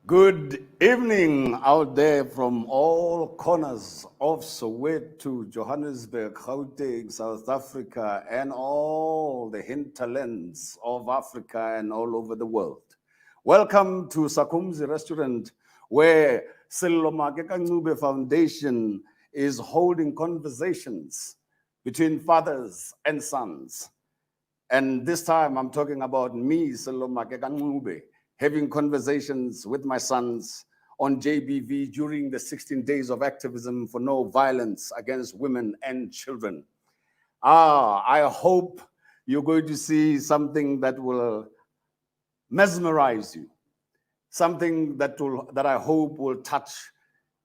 Good evening out there from all corners of Soweto, Johannesburg, Gauteng, South Africa, and all the hinterlands of Africa and all over the world. Welcome to Sakumzi Restaurant, where Sello Makekancube Foundation is holding conversations between fathers and sons. And this time I'm talking about me, Sello Makekancube, having conversations with my sons on JBV during the 16 days of activism for no violence against women and children. I hope you're going to see something that will mesmerize you, something that I hope will touch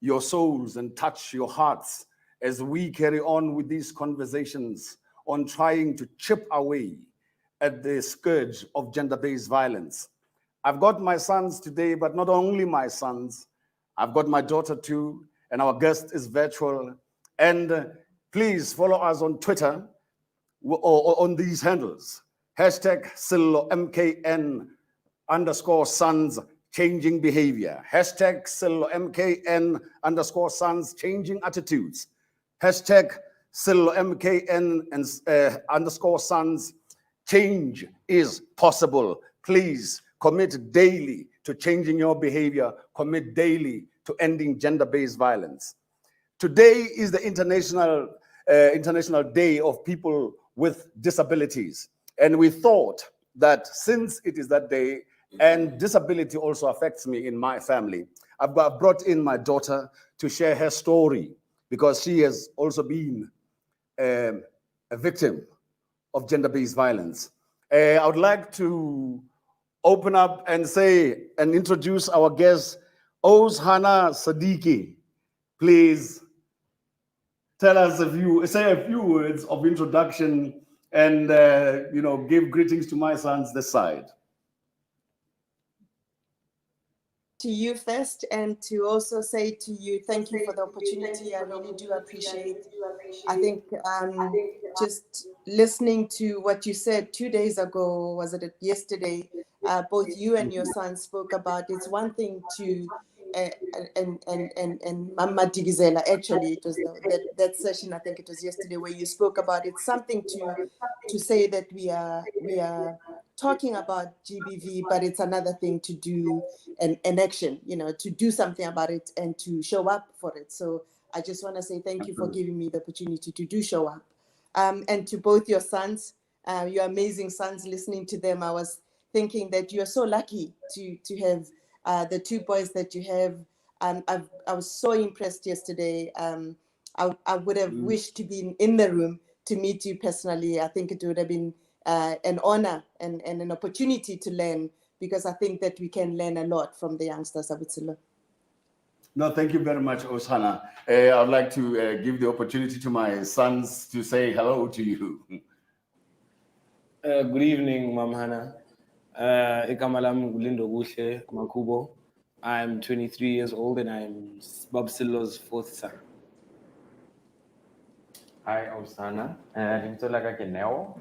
your souls and touch your hearts as we carry on with these conversations on trying to chip away at the scourge of gender-based violence. I've got my sons today, but not only my sons. I've got my daughter too, and our guest is virtual. And please follow us on Twitter or on these handles. Hashtag #SilloMKN_sons changing behavior. Hashtag #SilloMKN_sons changing attitudes. Hashtag #SilloMKN_sons change is possible. Please commit daily to changing your behavior. Commit daily to ending gender-based violence. Today is the International Day of People with Disabilities. And we thought that since it is that day, and disability also affects me in my family, I've brought in my daughter to share her story, because she has also been a victim of gender-based violence. I would like to open up and say and introduce our guest, Ozhana Sadiki. Please tell us say a few words of introduction and give greetings to my sons this side. To you first, and to also say to you, thank you for the opportunity. I really do appreciate. I think just listening to what you said 2 days ago, was it yesterday? Both you and your son spoke about. It's one thing to and Mama Digizela, actually it was that session, I think it was yesterday, where you spoke about it's something to say that we are talking about GBV, but it's another thing to do an action, to do something about it and to show up for it. So I just want to say thank you for giving me the opportunity to do show up. And to both your sons, your amazing sons, listening to them, I was thinking that you're so lucky to have the two boys that you have. I was so impressed yesterday. I would have wished to be in the room to meet you personally. I think it would have been an honor and an opportunity to learn, because I think that we can learn a lot from the youngsters, I would say. No, thank you very much, Ozhana. I'd like to give the opportunity to my sons to say hello to you. Good evening, Mam Hannah. Igama lami nguLindo Buhle Makubo. I'm 23 years old and I'm Bob Sillo's fourth son. Hi, Ozhana. Ngimthola Neo.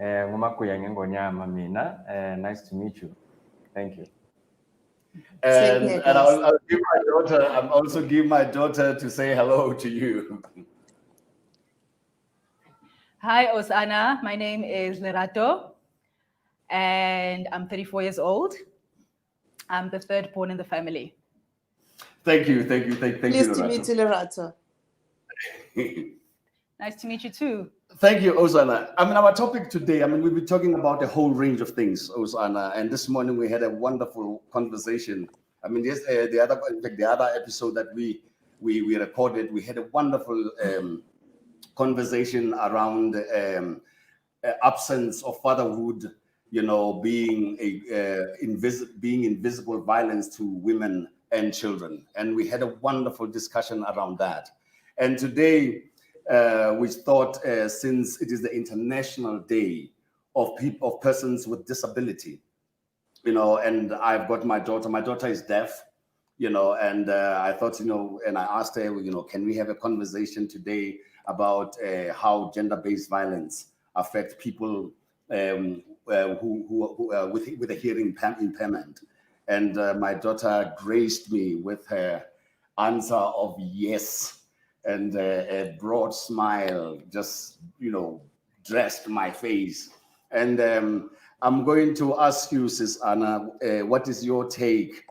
Ngumakuya ngeNgonyama mina. Nice to meet you. Thank you. And I'll give my daughter. I'll also give my daughter to say hello to you. Hi, Ozhana. My name is Lerato, and I'm 34 years old. I'm the third born in the family. Thank you, Pleased to meet you, Lerato. Nice to meet you too. Thank you, Ozhana. Our topic today, we'll be talking about a whole range of things, Ozhana. And this morning we had a wonderful conversation. Yes, the other episode that we recorded, we had a wonderful conversation around absence of fatherhood, being invisible violence to women and children. And we had a wonderful discussion around that. And today, we thought, since it is the International Day of persons with disability, and I've got my daughter is deaf, and I thought, and I asked her, can we have a conversation today about how gender-based violence affects people who with a hearing impairment. And my daughter graced me with her answer of yes, and a broad smile just, dressed my face. And I'm going to ask you, Sis Anna, what is your take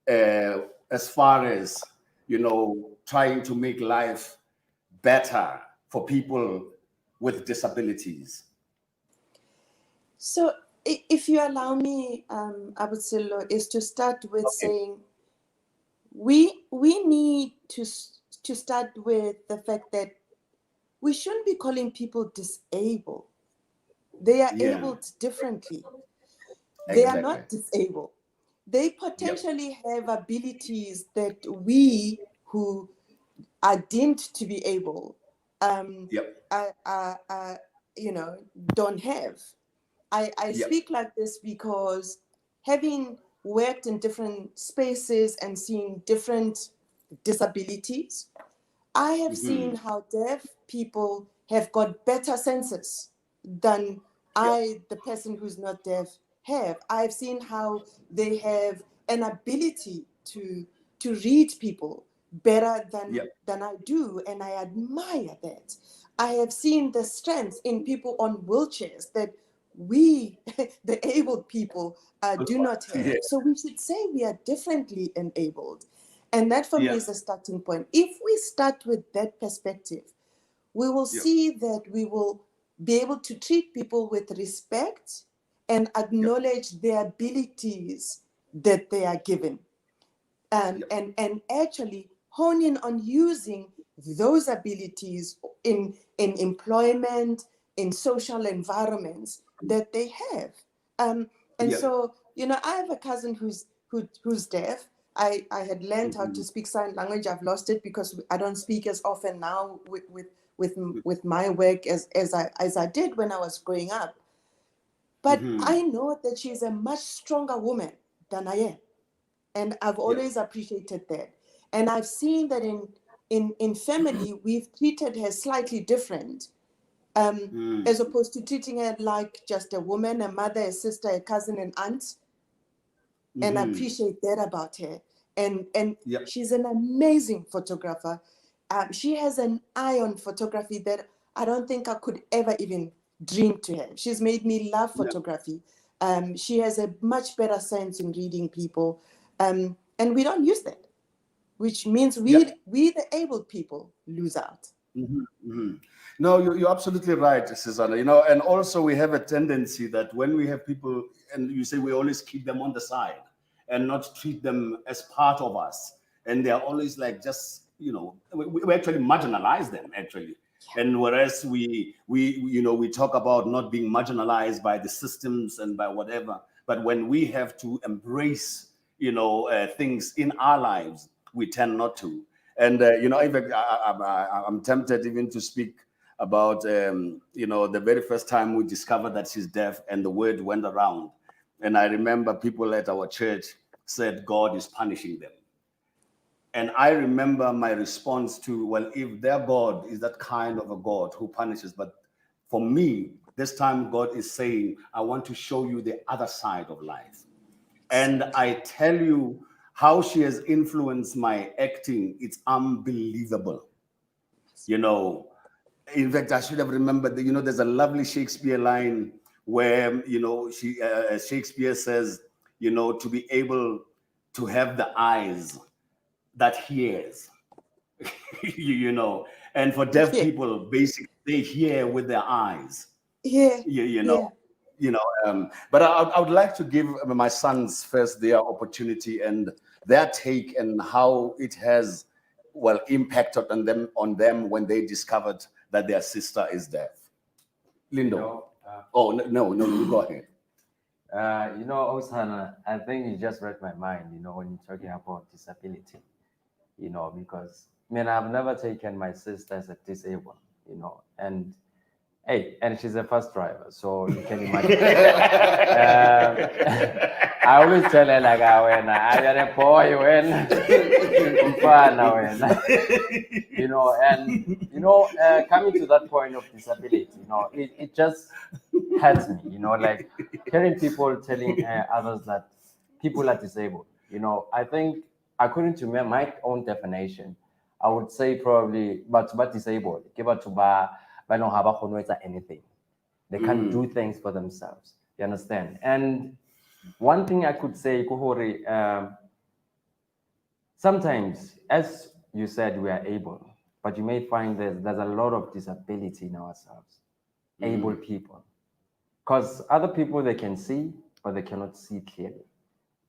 as far as, trying to make life better for people with disabilities? So if you allow me, I would say, is to start with saying we need to start with the fact that we shouldn't be calling people disabled. They are able differently. They are not disabled. They potentially have abilities that we who are deemed to be able, don't have. I speak like this because having worked in different spaces and seen different disabilities, I have seen how deaf people have got better senses than I, the person who's not deaf, have. I've seen how they have an ability to read people better than I do, and I admire that. I have seen the strength in people on wheelchairs that we, the abled people, do not have. So we should say we are differently enabled. And that for me is a starting point. If we start with that perspective, we will see that we will be able to treat people with respect and acknowledge their abilities that they are given. And actually hone in on using those abilities in employment, in social environments that they have. And so, you know, I have a cousin who's deaf. I had learned how to speak sign language. I've lost it because I don't speak as often now with my work as I did when I was growing up. But I know that she's a much stronger woman than I am. And I've always appreciated that. And I've seen that in family, we've treated her slightly different, as opposed to treating her like just a woman, a mother, a sister, a cousin, an aunt. And I appreciate that about her. And she's an amazing photographer. She has an eye on photography that I don't think I could ever even dream to have. She's made me love photography. She has a much better sense in reading people. And we don't use that, which means we the able people lose out. No, you're absolutely right, Susanna. You know, and also we have a tendency that when we have people, and you say we always keep them on the side and not treat them as part of us, and they're always like just, you know, we actually marginalize them actually. And whereas we talk about not being marginalized by the systems and by whatever, but when we have to embrace, you know, things in our lives, we tend not to. And you know, in fact, I'm tempted even to speak about you know, the very first time we discovered that she's deaf, and the word went around. And I remember people at our church said God is punishing them. And I remember my response to, well, if their God is that kind of a God who punishes, but for me, this time God is saying, I want to show you the other side of life. And I tell you how she has influenced my acting. It's unbelievable. You know, in fact, I should have remembered that, you know, there's a lovely Shakespeare line where, you know, Shakespeare says, you know, to be able to have the eyes that hears, you know, and for deaf people, basically they hear with their eyes. You know, but I would like to give my sons first their opportunity and their take and how it has, well, impacted on them when they discovered that their sister is deaf. Lindo. No, you go ahead. You know, Osana, I think you just read my mind, you know, when you're talking about disability, you know, because, man, I've never taken my sister as a disabled, you know, and hey, and she's a first driver, so you can imagine. I always tell her, like, when I got a boy, when you know, and you know, coming to that point of disability, you know, it just hurts me, you know, like hearing people telling others that people are disabled. You know, I think according to my own definition, I would say probably, but disabled, give it to but don't have anything. They can't do things for themselves. You understand? And one thing I could say, Kuhori, sometimes, as you said, we are able, but you may find there's a lot of disability in ourselves, able people. Because other people, they can see, but they cannot see clearly.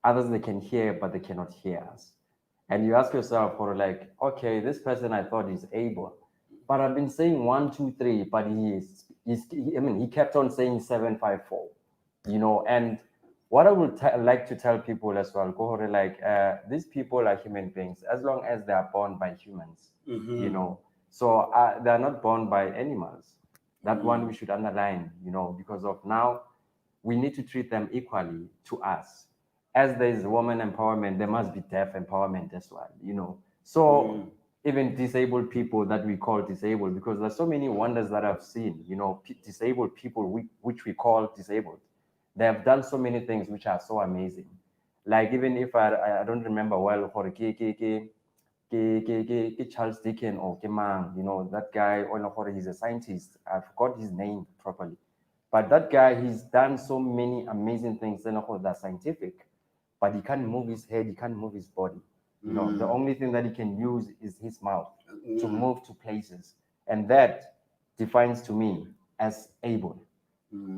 Others, they can hear, but they cannot hear us. And you ask yourself, or like, okay, this person I thought is able, but I've been saying 1, 2, 3, but he kept on saying 7, 5, 4, you know. And what I would like to tell people as well, like, these people are human beings, as long as they are born by humans, you know. So they're not born by animals. That one we should underline, you know, because of now, we need to treat them equally to us. As there is woman empowerment, there must be deaf empowerment as well, you know. So even disabled people that we call disabled, because there's so many wonders that I've seen, you know, disabled people which we call disabled. They have done so many things which are so amazing. Like even if I don't remember well, Charles Dickens or Kemang, you know, that guy, he's a scientist. I forgot his name properly. But that guy, he's done so many amazing things that are scientific, but he can't move his head, he can't move his body. You know, the only thing that he can use is his mouth to move to places. And that defines to me as able.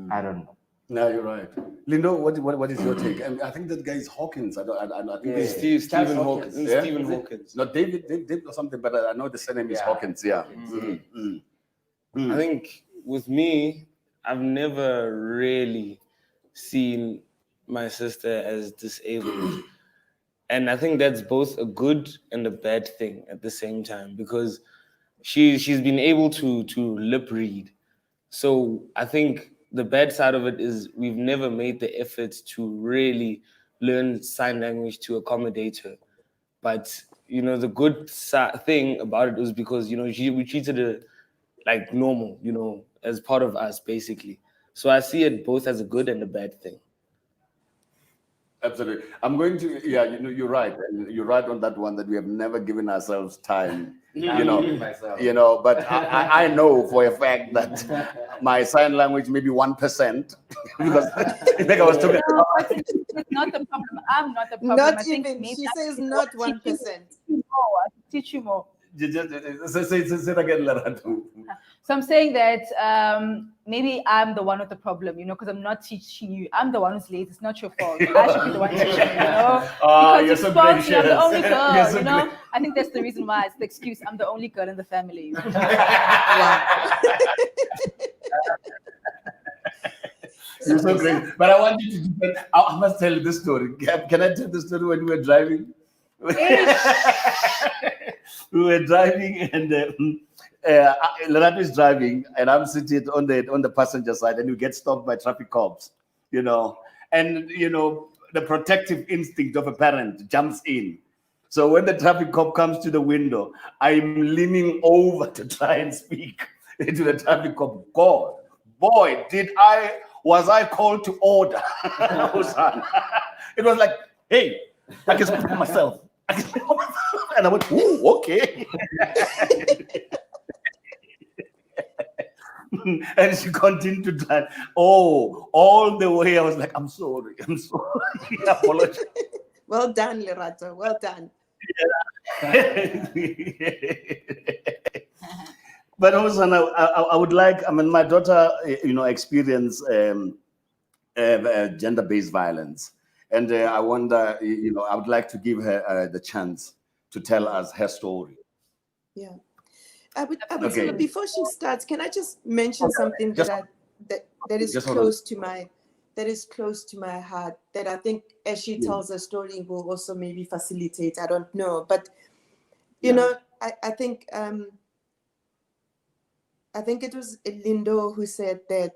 I don't know. No, you're right. Lindo, what is your take? I think that guy is Hawkins. I think it's Stephen Hawkins. Yeah? Stephen Hawkins. Not David or something, but I know the surname is Hawkins. Yeah. I think with me, I've never really seen my sister as disabled. And I think that's both a good and a bad thing at the same time, because she's been able to lip read. So I think the bad side of it is we've never made the effort to really learn sign language to accommodate her. But the good thing about it was because we treated her like normal, as part of us basically. So I see it both as a good and a bad thing. Absolutely. I'm going to, yeah, you're right. And you're right on that one, that we have never given ourselves time, but I know for a fact that my sign language may be 1%, because I think I was talking No, it's not the problem. I'm not the problem. Not I think even. maybe She I says can not teach you 1%. more. I can teach you more. say it again, Lerato. So I'm saying that maybe I'm the one with the problem, because I'm not teaching you. I'm the one who's late. It's not your fault. I should be the one teaching you, because you're you're so faulty. I'm the gracious. only girl, You're so I think that's the reason why it's the excuse. I'm the only girl in the family. You're so great. But I want you to do that. I must tell you this story. Can I tell the story when we were driving? We were driving, and Lerato is driving, and I'm sitting on the passenger side, and you get stopped by traffic cops, and the protective instinct of a parent jumps in. So when the traffic cop comes to the window, I'm leaning over to try and speak to the traffic cop. God, boy, was I called to order? It was like, hey, I can speak for myself. And I went, ooh, okay. And she continued to drive. Oh, all the way I was like, I'm sorry. I apologize. Well done, Lerato. Well done. But also, I would like, my daughter, experienced gender-based violence. And I wonder, I would like to give her the chance to tell us her story. Yeah. Okay. Before she starts, can I just mention something that is close to my heart, that I think as she tells her story will also maybe facilitate. I don't know, but I think it was Lindo who said that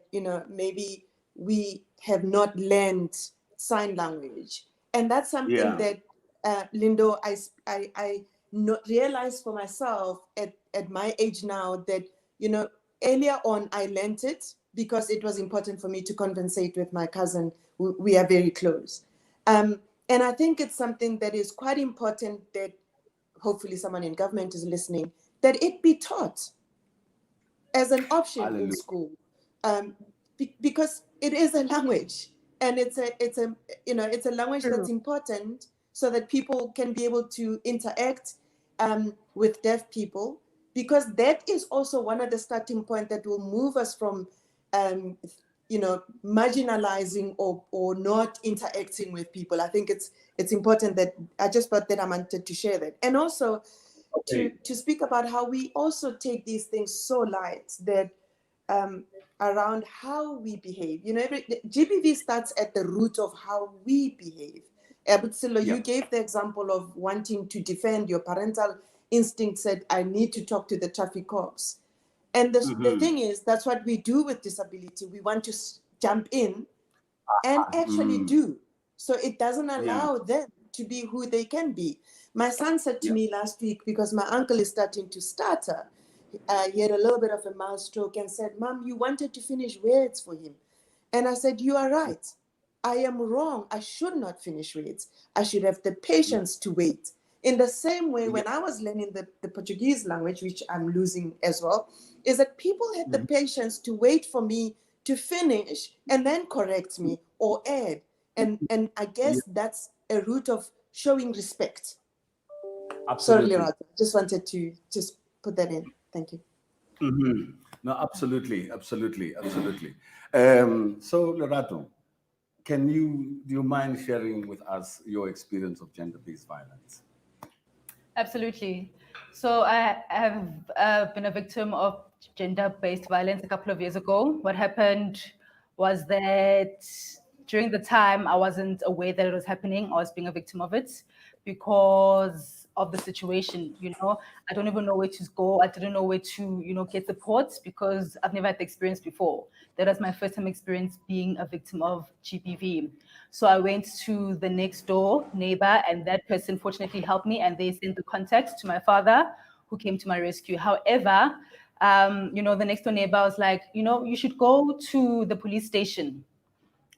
maybe we have not learned sign language, and that's something that Lindo, I realized for myself at my age now, that earlier on I learned it because it was important for me to compensate with my cousin. We are very close, and I think it's something that is quite important, that hopefully someone in government is listening, that it be taught as an option in school, because it is a language, and it's a language that's important, so that people can be able to interact with deaf people, because that is also one of the starting point that will move us from marginalizing or not interacting with people. I think it's important that I just thought that I wanted to share that, and also to speak about how we also take these things so light, that around how we behave. GBV starts at the root of how we behave. Abutsilo, you gave the example of wanting to defend. Your parental instinct said, I need to talk to the traffic cops. And the thing is, that's what we do with disability. We want to jump in and actually do. So it doesn't allow them to be who they can be. My son said to me last week, because my uncle is starting to stutter, he had a little bit of a mouth stroke, and said, Mom, you wanted to finish words for him. And I said, you are right. I am wrong. I should not finish words. I should have the patience to wait. In the same way, when I was learning the Portuguese language, which I'm losing as well, is that people had the patience to wait for me to finish and then correct me or add. And I guess that's a root of showing respect. Absolutely. Sorry, Lerato. Just wanted to just put that in. Thank you. No, absolutely. So, Lerato, do you mind sharing with us your experience of gender-based violence? Absolutely. So I have been a victim of gender-based violence a couple of years ago. What happened was that during the time I wasn't aware that it was happening. I was being a victim of it because of the situation. I don't even know where to go. I didn't know where to get support because I've never had the experience before. That was my first time experience being a victim of GBV. So I went to the next door neighbor, and that person fortunately helped me, and they sent the contact to my father, who came to my rescue. However, the next door neighbor was like, you should go to the police station.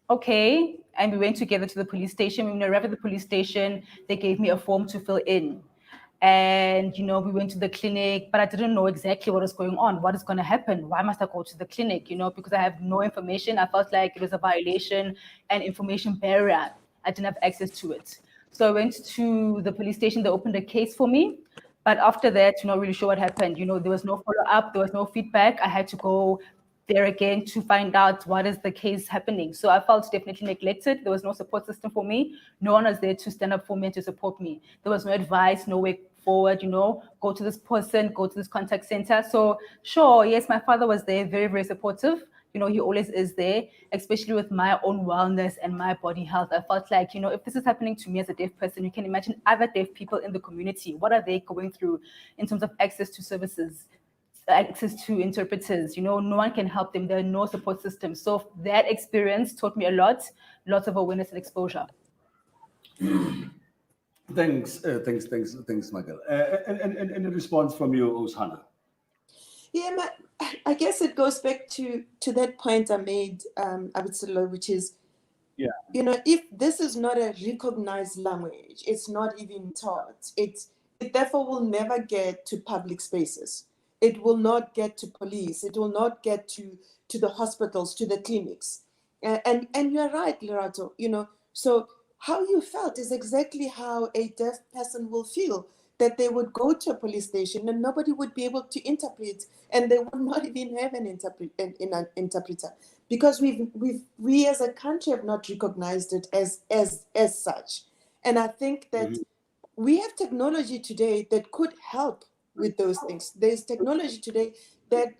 Okay. And we went together to the police station. When we arrived at the police station, they gave me a form to fill in. And, we went to the clinic, but I didn't know exactly what was going on. What is going to happen? Why must I go to the clinic? Because I have no information. I felt like it was a violation and information barrier. I didn't have access to it. So I went to the police station. They opened a case for me. But after that, not really sure what happened. There was no follow-up. There was no feedback. I had to go there again to find out what is the case happening. So I felt definitely neglected. There was no support system for me. No one was there to stand up for me and to support me. There was no advice, no way forward, go to this person, go to this contact center. So sure, yes, my father was there, very, very supportive. He always is there, especially with my own wellness and my body health. I felt like, if this is happening to me as a deaf person, you can imagine other deaf people in the community. What are they going through in terms of access to services, access to interpreters? No one can help them. There are no support systems. So that experience taught me a lot, lots of awareness and exposure. Thanks, Michael. And in response from you, Osana. Yeah, I guess it goes back to that point I made, Abitsilo, which is, if this is not a recognized language, it's not even taught, it therefore will never get to public spaces. It will not get to police. It will not get to the hospitals, to the clinics. And you're right, Lerato, so how you felt is exactly how a deaf person will feel, that they would go to a police station and nobody would be able to interpret, and they would not even have an interpreter, because we as a country have not recognized it as such. And I think that we have technology today that could help with those things. There's technology today that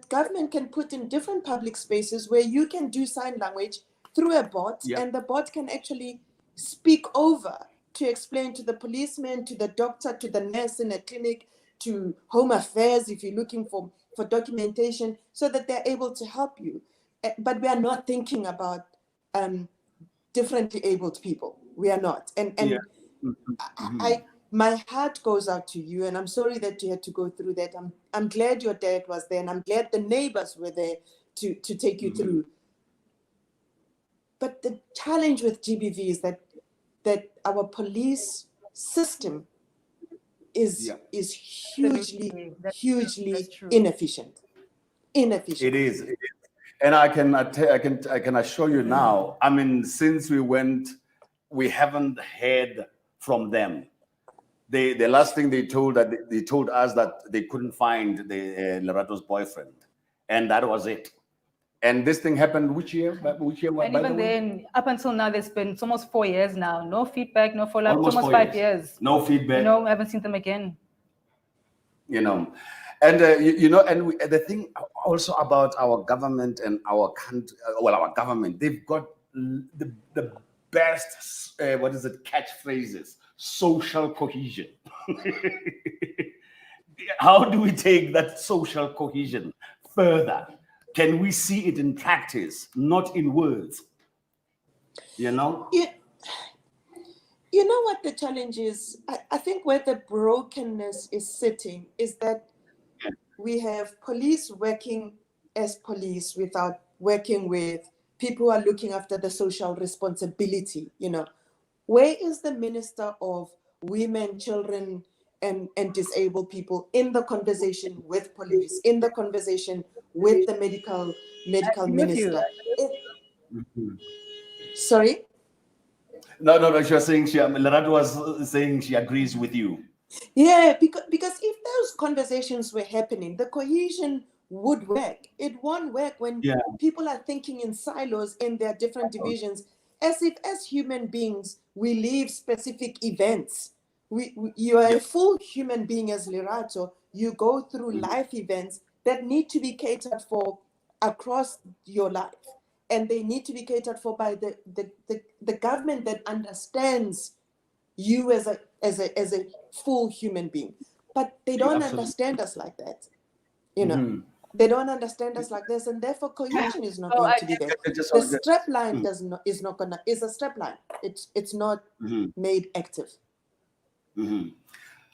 government can put in different public spaces where you can do sign language through a bot, and the bot can actually speak over to explain to the policeman, to the doctor, to the nurse in a clinic, to Home Affairs if you're looking for documentation, so that they're able to help you. But we are not thinking about differently abled people. We are not. And my heart goes out to you, and I'm sorry that you had to go through that. I'm glad your dad was there, and I'm glad the neighbors were there to take you through. But the challenge with GBV is that our police system is hugely inefficient. It is. And I can assure you now, I mean, since we went, we haven't heard from them. The last thing they told us that they couldn't find the Lerato's boyfriend, and that was it. And this thing happened which year? And even then, up until now, it's almost 4 years now. No feedback, no follow-up. Almost 5 years. No feedback. I haven't seen them again. And the thing also about our government and our country, our government, they've got the best, catchphrases, social cohesion. How do we take that social cohesion further? Can we see it in practice, not in words? You know what the challenge is? I think where the brokenness is sitting is that we have police working as police without working with people who are looking after the social responsibility. Where is the Minister of Women, Children, and disabled people in the conversation with police, in the conversation with the medical minister? Sorry? No, she was saying Lerato was saying she agrees with you. Yeah, because if those conversations were happening, the cohesion would work. It won't work when people are thinking in silos in their different divisions, as if as human beings we live specific events. You are a full human being as Lerato. You go through life events that need to be catered for across your life. And they need to be catered for by the government that understands you as a full human being. But they don't understand us like that. They don't understand us like this, and therefore cohesion is not going to be there. The strap line is a strap line. It's not made active.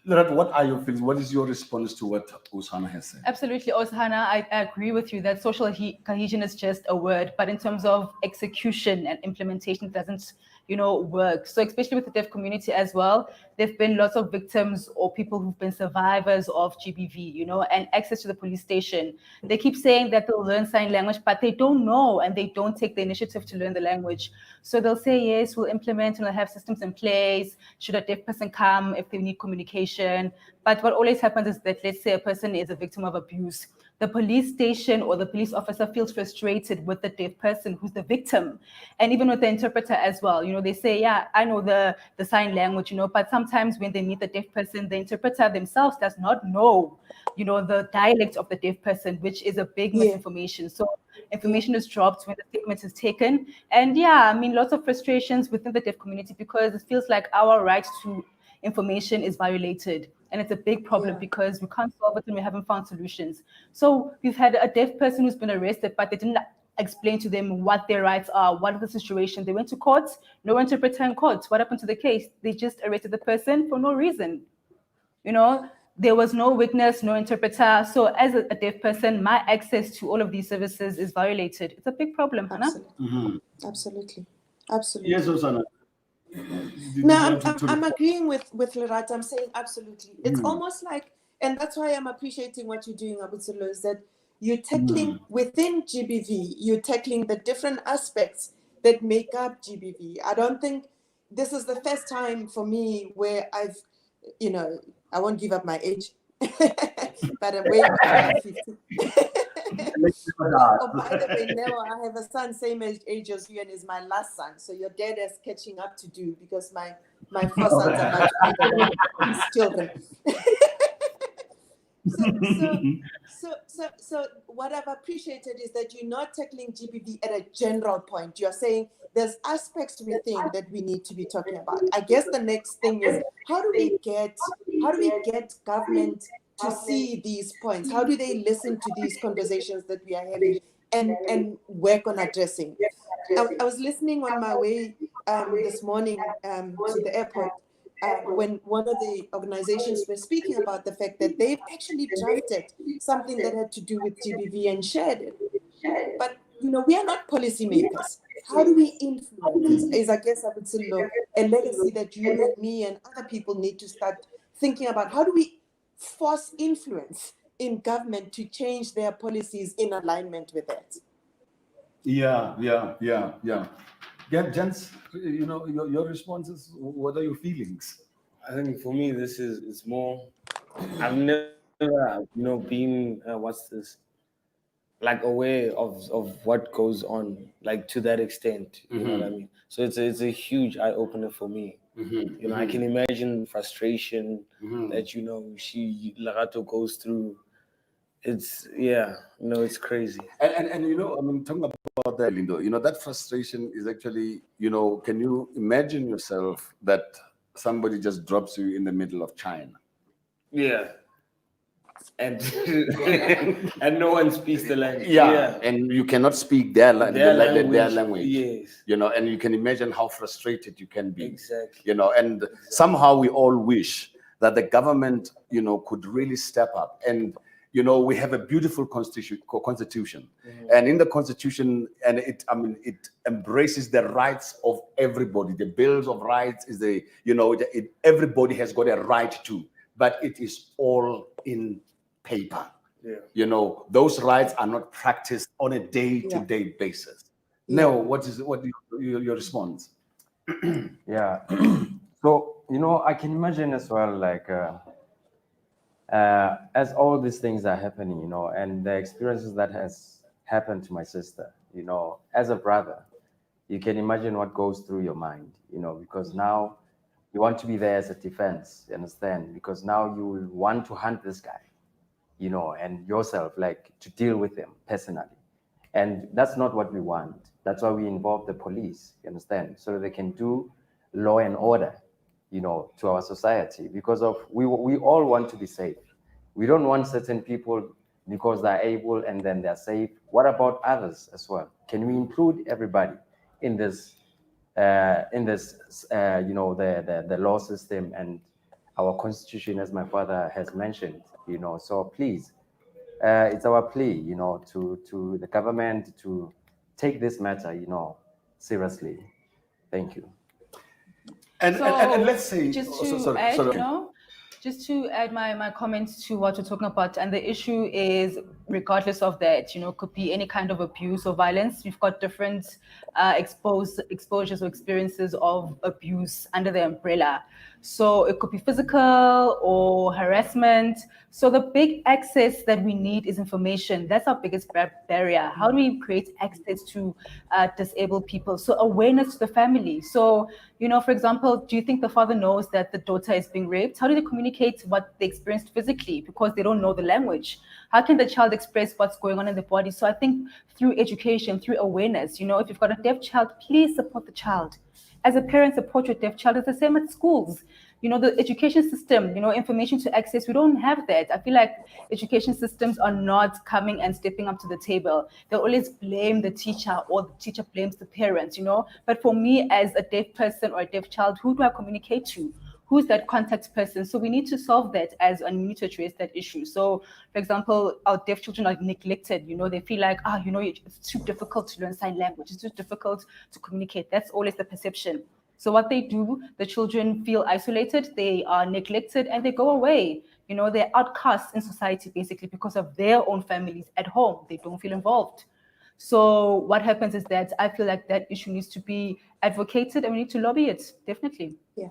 Loretta, what are your feelings? What is your response to what Osana has said? Absolutely, Osana, I agree with you that social cohesion is just a word, but in terms of execution and implementation, it doesn't, work. So especially with the deaf community as well, there've been lots of victims or people who've been survivors of GBV, and access to the police station. They keep saying that they'll learn sign language, but they don't know and they don't take the initiative to learn the language. So they'll say, yes, we'll implement and we'll have systems in place. Should a deaf person come if they need communication? But what always happens is that, let's say a person is a victim of abuse, the police station or the police officer feels frustrated with the deaf person who's the victim, and even with the interpreter as well. They say, yeah, I know the sign language, but sometimes when they meet the deaf person, the interpreter themselves does not know, the dialect of the deaf person, which is a big misinformation. So information is dropped when the statement is taken. And lots of frustrations within the deaf community because it feels like our right to information is violated. And it's a big problem because we can't solve it and we haven't found solutions. So we've had a deaf person who's been arrested, but they didn't explain to them what their rights are, what is the situation. They went to court, no interpreter in court. What happened to the case? They just arrested the person for no reason. There was no witness, no interpreter. So as a deaf person, my access to all of these services is violated. It's a big problem, Hannah. Absolutely. Absolutely. Yes, Osana. No, I'm agreeing with Loretta. I'm saying absolutely. It's almost like, and that's why I'm appreciating what you're doing, Abutsolo, is that you're tackling within GBV, you're tackling the different aspects that make up GBV. I don't think this is the first time for me where I've, I won't give up my age, but I'm way above 50. Oh, by the way, now I have a son same age as you, and is my last son. So your dad is catching up to do because my 4 sons are much bigger than his children. So what I've appreciated is that you're not tackling GBV at a general point. You're saying there's aspects within that we need to be talking about. I guess the next thing is how do we get government to see these points? How do they listen to these conversations that we are having and work on addressing? I was listening on my way this morning to the airport when one of the organizations were speaking about the fact that they've actually drafted something that had to do with GBV and shared it. But we are not policymakers. How do we influence this? Is, I guess I would say, a legacy that you and me and other people need to start thinking about. How do we force influence in government to change their policies in alignment with that? Yeah, gents, your responses, what are your feelings? I think for me, it's more, I've never, been, like aware of what goes on, like to that extent, you know what I mean? So it's a huge eye opener for me. I can imagine frustration that, Larato goes through. It's, it's crazy. And talking about that, Lindo, that frustration is actually, can you imagine yourself that somebody just drops you in the middle of China? Yeah. And and no one speaks the language. Yeah, and you cannot speak their language. Yes. And you can imagine how frustrated you can be. Exactly. And somehow we all wish that the government, could really step up. And we have a beautiful constitution, and in the constitution, and it embraces the rights of everybody. The Bills of Rights is everybody has got a right to, but it is all in paper. Yeah. Those rights are not practiced on a day-to-day basis. Yeah. Now, what your response? Yeah. So, I can imagine as well, like, as all these things are happening, and the experiences that has happened to my sister, as a brother, you can imagine what goes through your mind, because now you want to be there as a defense, you understand? Because now you want to hunt this guy, you know, and yourself, like to deal with them personally. And that's not what we want. That's why we involve the police, you understand? So that they can do law and order, you know, to our society, because of we all want to be safe. We don't want certain people because they're able and then they're safe. What about others as well? Can we include everybody in this you know, the law system and our constitution, as my father has mentioned, you know? So please, it's our plea, you know, to the government to take this matter, you know, seriously. Thank you. And let's say, just to add, you know, just to add my comments to what we're talking about, and the issue is, regardless of that, you know, could be any kind of abuse or violence. We've got different exposures or experiences of abuse under the umbrella. So it could be physical or harassment. So the big access that we need is information. That's our biggest barrier. How do we create access to disabled people? So awareness to the family. So, you know, for example, do you think the father knows that the daughter is being raped? How do they communicate what they experienced physically, because they don't know the language? How can the child express what's going on in the body? So I think through education, through awareness, you know, if you've got a deaf child, please support the child. As a parent, support your deaf child. It's the same at schools. You know, the education system, you know, information to access, we don't have that. I feel like education systems are not coming and stepping up to the table. They always blame the teacher, or the teacher blames the parents, you know. But for me, as a deaf person or a deaf child, who do I communicate to? Who's that contact person? So we need to solve that, and we need to address that issue. So, for example, our deaf children are neglected. You know, they feel like, you know, it's too difficult to learn sign language. It's too difficult to communicate. That's always the perception. So what they do, the children feel isolated, they are neglected, and they go away. You know, they're outcasts in society, basically, because of their own families at home. They don't feel involved. So what happens is that I feel like that issue needs to be advocated, and we need to lobby it, definitely. Yeah.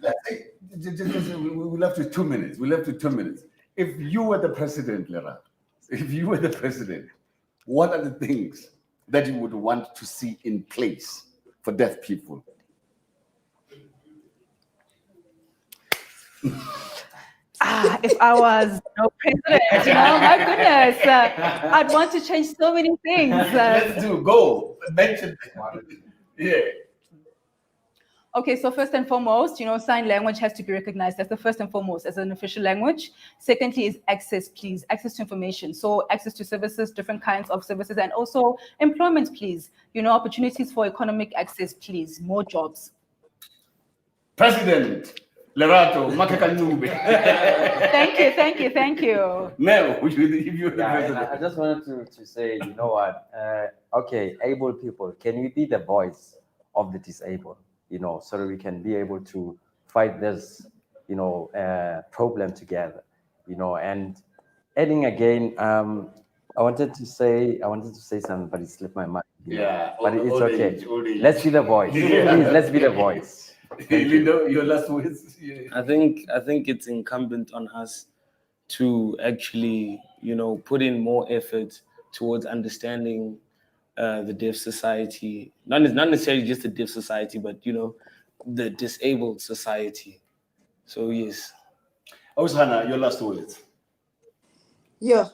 We left with 2 minutes. We left with 2 minutes. If you were the president, Lera, if you were the president, what are the things that you would want to see in place for deaf people? If I was president, you know, my goodness, I'd want to change so many things. Let's go. Mention. Yeah. Okay, so first and foremost, you know, sign language has to be recognized. That's the first and foremost as an official language. Secondly is access, please. Access to information. So access to services, different kinds of services, and also employment, please. You know, opportunities for economic access, please. More jobs. President Lerato Makakanumbe. Thank you. Mel, if you the Yeah, president. I just wanted to say, you know what? Okay, able people, can we be the voice of the disabled? You know, so that we can be able to fight this, you know, problem together. You know, and adding again, I wanted to say something, but it slipped my mind. Yeah, but it's old okay. age, old age. Let's be the voice. Yeah. Please, let's be the voice. Lindo, your last words. Yeah. I think it's incumbent on us to actually, you know, put in more effort towards understanding the deaf society, not necessarily just the deaf society, but, you know, the disabled society. So yes. Hannah, your last words. Yeah.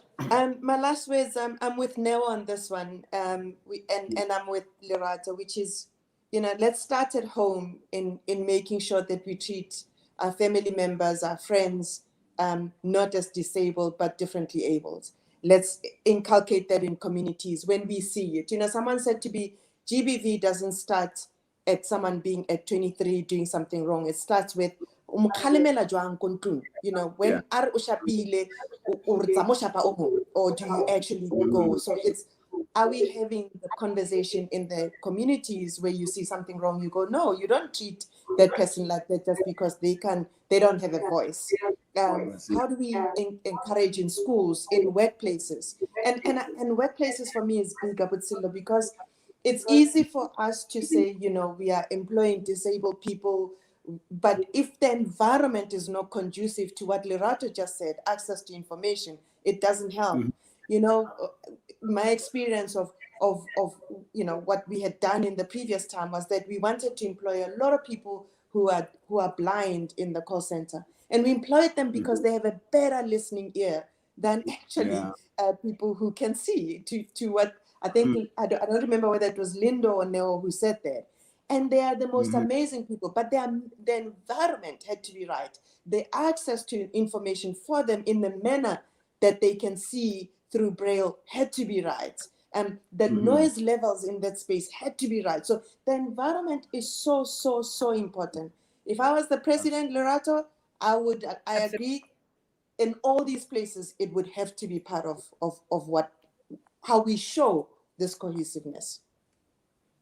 My last words. I'm with Neo on this one. And I'm with Lerato, which is, you know, let's start at home in making sure that we treat our family members, our friends, not as disabled but differently abled. Let's inculcate that in communities when we see it. You know, someone said to me, GBV doesn't start at someone being at 23 doing something wrong. It starts with, you know, when are ushapile or do you actually go? So it's, are we having the conversation in the communities where you see something wrong, you go, no, you don't treat that person like that just because they don't have a voice. How do we encourage in schools, in workplaces? And workplaces for me is big, Abutsilo, because it's easy for us to say, you know, we are employing disabled people, but if the environment is not conducive to what Lerato just said, access to information, it doesn't help. You know, my experience of you know what we had done in the previous time was that we wanted to employ a lot of people who are blind in the call center, and we employed them because they have a better listening ear than actually Yeah. people who can see. To what I think, I don't remember whether it was Lindo or Neo who said that. And they are the most amazing people, but the environment had to be right. The access to information for them in the manner that they can see through Braille had to be right. And the noise levels in that space had to be right. So the environment is so, so, so important. If I was the president, Lorato, I agree, in all these places, it would have to be part of how we show this cohesiveness.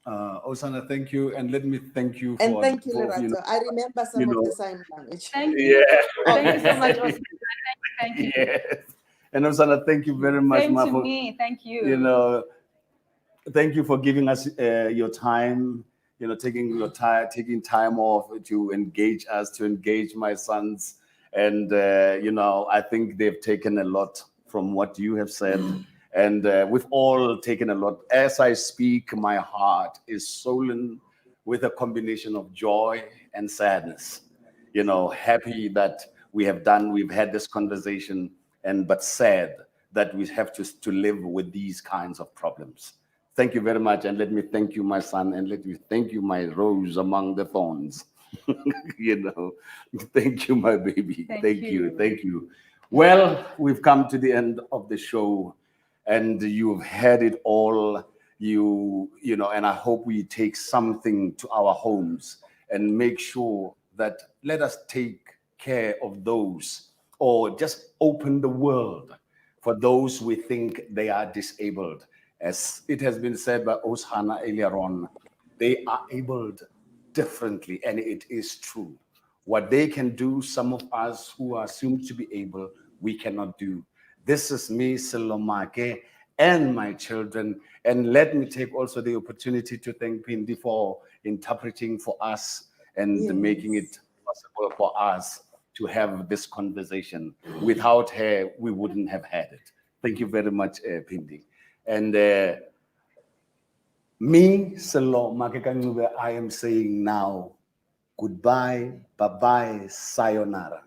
Osana, thank you, and let me thank you And for, thank you, for Lorato. I remember some you of know, the sign language. Thank you. yeah. Thank you so much, Osana. Thank you. Yes. And Osana, thank you very much, Same Ma, to for, me. Thank you. you know, thank you for giving us your time, taking your time, taking time off to engage us, to engage my sons. And, I think they've taken a lot from what you have said. And we've all taken a lot. As I speak, my heart is swollen with a combination of joy and sadness. Happy that we've had this conversation, but sad that we have to live with these kinds of problems. Thank you very much. And let me thank you, my son, and let me thank you, my rose among the thorns. Thank you, my baby. Thank you. Thank you. Well, we've come to the end of the show, and you've had it all. And I hope we take something to our homes and make sure that let us take care of those, or just open the world for those we think they are disabled. As it has been said by Osana earlier on, they are abled differently, and it is true. What they can do, some of us who are assumed to be able, we cannot do. This is me, Silomake, and my children. And let me take also the opportunity to thank Pindi for interpreting for us and making it possible for us to have this conversation. Without her, we wouldn't have had it. Thank you very much, Pindi. And me, Selo Makekangube, I am saying now, goodbye, bye-bye, sayonara.